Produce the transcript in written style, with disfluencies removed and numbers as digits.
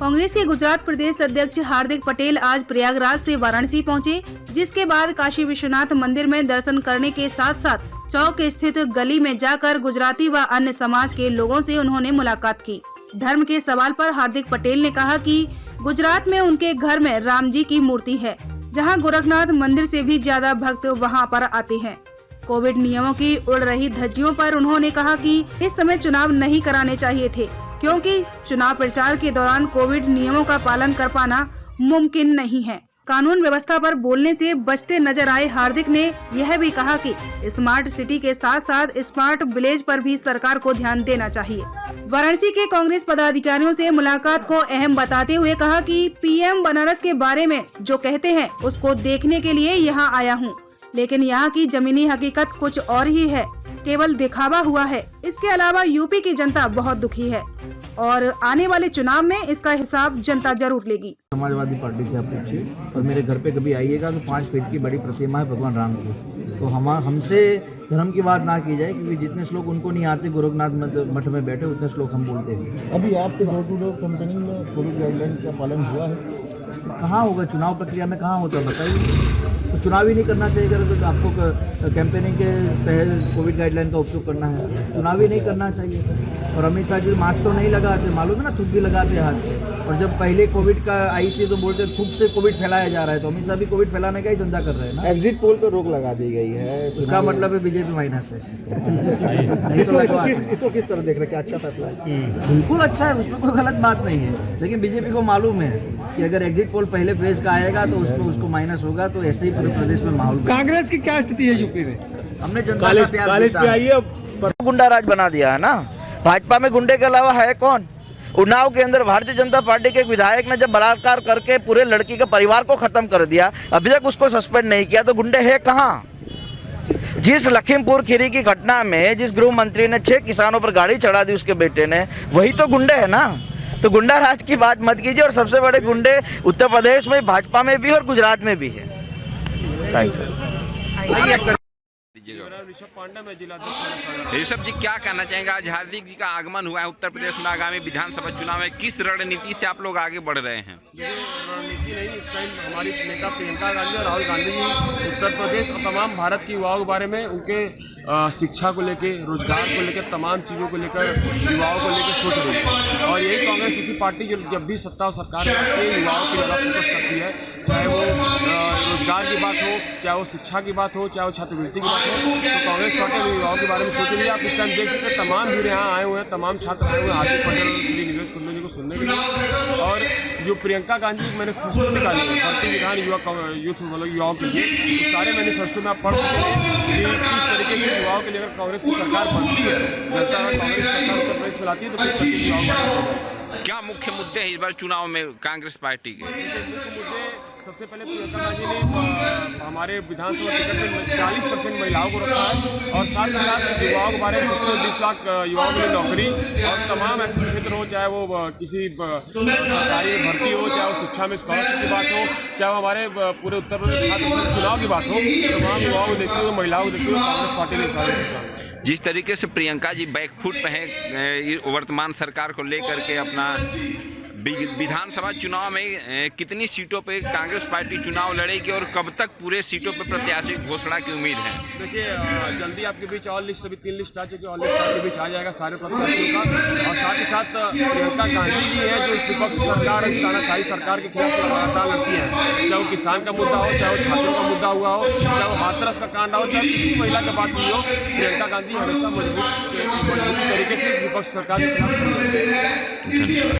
कांग्रेस के गुजरात प्रदेश अध्यक्ष हार्दिक पटेल आज प्रयागराज से वाराणसी पहुंचे, जिसके बाद काशी विश्वनाथ मंदिर में दर्शन करने के साथ साथ चौक स्थित गली में जाकर गुजराती व अन्य समाज के लोगों से उन्होंने मुलाकात की। धर्म के सवाल पर हार्दिक पटेल ने कहा कि गुजरात में उनके घर में राम जी की मूर्ति है, जहां गोरखनाथ मंदिर से भी ज्यादा भक्त वहां पर आते हैं। कोविड नियमों की उड़ रही धज्जियों पर उन्होंने कहा कि इस समय चुनाव नहीं कराने चाहिए थे, क्योंकि चुनाव प्रचार के दौरान कोविड नियमों का पालन कर पाना मुमकिन नहीं है। कानून व्यवस्था पर बोलने से बचते नजर आए हार्दिक ने यह भी कहा कि स्मार्ट सिटी के साथ साथ स्मार्ट विलेज पर भी सरकार को ध्यान देना चाहिए। वाराणसी के कांग्रेस पदाधिकारियों से मुलाकात को अहम बताते हुए कहा कि पीएम बनारस के बारे में जो कहते हैं उसको देखने के लिए यहाँ आया हूँ, लेकिन यहाँ की जमीनी हकीकत कुछ और ही है, केवल दिखावा हुआ है। इसके अलावा यूपी की जनता बहुत दुखी है और आने वाले चुनाव में इसका हिसाब जनता जरूर लेगी। समाजवादी पार्टी से आप पूछिए और मेरे घर पे कभी आइएगा तो 5 फीट की बड़ी प्रतिमा है भगवान राम की। तो हमसे धर्म की बात ना की जाए, क्योंकि जितने श्लोक उनको नहीं आते गोरखनाथ मठ में बैठे उतने श्लोक हम बोलते हैं। अभी आपके डोर टू डोर कैंपेनिंग में कोविड गाइडलाइन का पालन हुआ है? कहाँ होगा, चुनाव प्रक्रिया में कहाँ होता है बताइए। तो चुनाव ही नहीं करना चाहिए अगर तो आपको कैंपेनिंग के तहत कोविड गाइडलाइन का उपयोग करना है, चुनाव ही नहीं करना चाहिए। और अमित शाह जी मास्क तो नहीं लगाते, मालूम है ना, थूक भी लगाते हाथ पे। और जब पहले कोविड का आई थी तो बोलते थूक से कोविड फैलाया जा रहा है, तो अमित शाह भी कोविड फैलाने का ही धंधा कर रहे हैं ना। एग्जिट पोल पर रोक लगा दी गई है, उसका मतलब है बीजेपी माइनस है। इसको किस तरह देख रहे हैं? क्या अच्छा फैसला है? बिल्कुल अच्छा है, उसमें कोई गलत बात नहीं है, लेकिन बीजेपी को मालूम है कि अगर एग्जिट पोल पहले फेज का आएगा तो उसमें उसको माइनस होगा। तो ऐसे ही पूरे प्रदेश में माहौल। कांग्रेस की क्या स्थिति है यूपी में? हमने जनता का प्यार जीता। गुंडा राज बना दिया है ना। भाजपा में गुंडे के अलावा है कौन? उन्नाव के अंदर भारतीय जनता पार्टी के एक विधायक ने जब बलात्कार करके पूरे लड़की के परिवार को खत्म कर दिया, अभी तक उसको सस्पेंड नहीं किया, तो गुंडे है कहाँ? जिस लखीमपुर खीरी की घटना में जिस गृह मंत्री ने 6 किसानों पर गाड़ी चढ़ा दी उसके बेटे ने, वही तो गुंडे है ना। तो गुंडा राज की बात मत कीजिए। और सबसे बड़े गुंडे उत्तर प्रदेश में, भाजपा में भी और गुजरात में भी है। Thank you. ऋषभ जी क्या कहना चाहेंगे? आज हार्दिक जी का आगमन हुआ है उत्तर प्रदेश में, आगामी विधानसभा चुनाव में किस रणनीति से आप लोग आगे बढ़ रहे हैं? रणनीति नहीं, इस टाइम हमारी नेता प्रियंका गांधी और राहुल गांधी जी उत्तर प्रदेश और तमाम भारत की युवाओं के बारे में, उनके शिक्षा को लेकर, रोजगार को लेकर, तमाम चीज़ों को लेकर, युवाओं को लेकर सोच रही है। और यही कांग्रेस ऐसी पार्टी जो जब भी सत्ता और सरकार में युवाओं की ज़्यादा फोकस करती है, चाहे वो रोजगार की बात हो, चाहे वो शिक्षा की बात हो, चाहे वो छात्रवृत्ति की बात हो, तो कांग्रेस पार्टी में युवाओं के बारे में सोच रही है। आप इस टाइम देख सकते हैं तमाम भीड़ यहाँ आए हुए हैं, तमाम छात्र आए हुए हैं हार्दिक पटेल और श्री नीरज कुल्लू जी को सुनने के लिए। और जो प्रियंका गांधी मैनिफेस्टो निकाली है भारतीय विधान यूथ मतलब युवाओं के लिए, तो सारे मैनिफेस्टो में आप पढ़ सकते हैं कि किस तरीके से युवाओं के लिए अगर कांग्रेस की सरकार बनती है, जनता अगर कांग्रेस सरकार उत्तर प्रदेश में लाती है, तो किस तरीके के युवाओं क्या मुख्य मुद्दे हैं इस बार चुनाव में कांग्रेस पार्टी के? मुद्दे सबसे पहले प्रियंका गांधी ने हमारे विधानसभा टिकट में 40% महिलाओं को रखा है, और साथ ही साथ युवाओं के बारे में 20 लाख युवाओं के लिए नौकरी, और तमाम ऐसे क्षेत्र हो, चाहे वो किसी सरकारी भर्ती हो, चाहे वो शिक्षा में स्कॉलरशिप की बात हो, चाहे वो हमारे पूरे उत्तर प्रदेश छात्र चुनाव की बात हो, तमाम युवाओं को देखते हुए, महिलाओं को देखते हुए कांग्रेस पार्टी ने जिस तरीके से प्रियंका जी बैकफुट पे हैं वर्तमान सरकार को लेकर के, अपना विधानसभा चुनाव में कितनी सीटों पे कांग्रेस पार्टी चुनाव लड़ेगी और कब तक पूरे सीटों पे प्रत्याशी घोषणा की उम्मीद है? देखिए, जल्दी आपके बीच और लिस्ट, अभी 3 लिस्ट आ चुकी है, और लिस्ट आपके बीच आ जाएगा सारे प्रत्याशियों का। और साथ ही साथ प्रियंका गांधी जी है जो विपक्ष सरकार, तानाशाही सरकार के खिलाफ लगातार लड़ती है, चाहे वो किसान का मुद्दा हो, चाहे वो छात्रों का मुद्दा हुआ हो, चाहे वो हाथरस का कांड हो, चाहे किसी महिला की बात हुई हो, प्रियंका गांधी हमेशा मजबूत तरीके से विपक्ष सरकार के खिलाफ